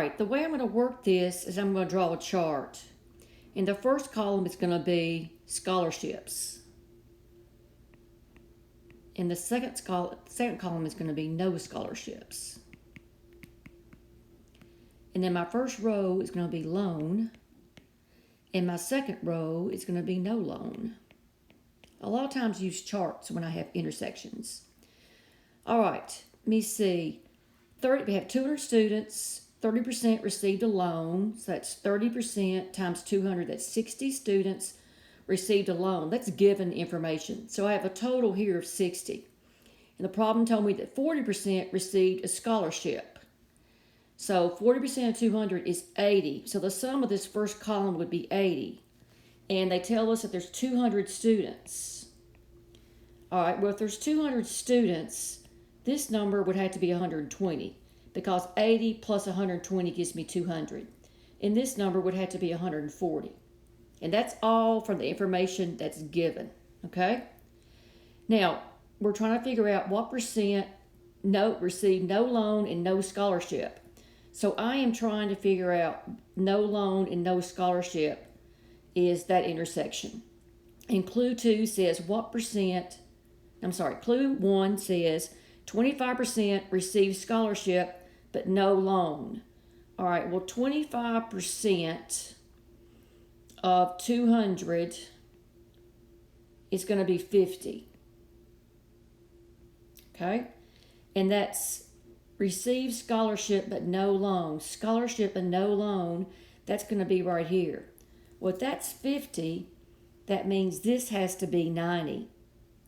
right, the way I'm going to work this is I'm going to draw a chart. In the first column, it's going to be scholarships. In the second column is going to be no scholarships. And then my first row is going to be loan. And my second row is going to be no loan. A lot of times use charts when I have intersections. All right, let me see. We have 200 students, 30% received a loan. So that's 30% times 200. That's 60 students received a loan. That's given information. So I have a total here of 60. And the problem told me that 40% received a scholarship. So 40% of 200 is 80. So the sum of this first column would be 80. And they tell us that there's 200 students. All right, well, if there's 200 students, this number would have to be 120 because 80 plus 120 gives me 200. And this number would have to be 140. And that's all from the information that's given, okay? Now, we're trying to figure out what percent received no loan and no scholarship. So I am trying to figure out no loan and no scholarship is that intersection. And clue 2 says clue 1 says 25% received scholarship but no loan. All right, well, 25% of 200 is going to be 50. Okay? And that's received scholarship but no loan. Scholarship and no loan, that's going to be right here. Well, if that's 50, that means this has to be 90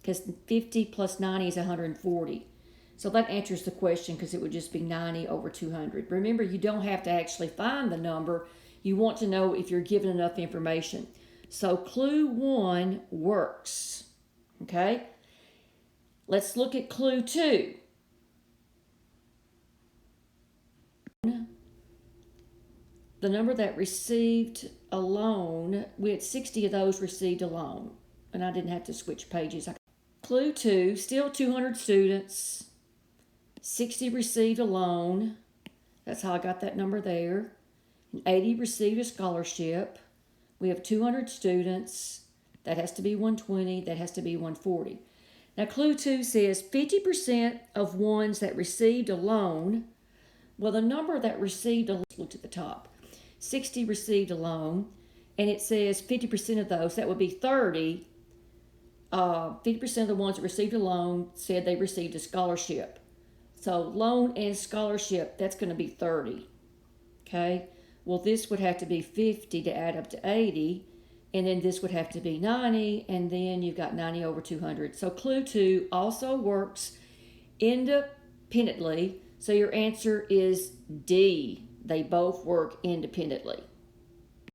because 50 plus 90 is 140. So that answers the question because it would just be 90 over 200. Remember, you don't have to actually find the number. You want to know if you're given enough information. So clue 1 works. Okay? Let's look at clue 2. The number that received a loan, we had 60 of those received a loan. And I didn't have to switch pages. Clue 2, still 200 students. 60 received a loan. That's how I got that number there. And 80 received a scholarship. We have 200 students. That has to be 120. That has to be 140. Now, clue 2 says 50% of ones that received a loan. Well, the number that received a loan, looked at the top. 60 received a loan, and it says 50% of those, that would be 30. 50% of the ones that received a loan said they received a scholarship. So loan and scholarship, that's going to be 30. Okay? Well, this would have to be 50 to add up to 80, and then this would have to be 90, and then you've got 90 over 200. So clue 2 also works independently. So your answer is D. They both work independently.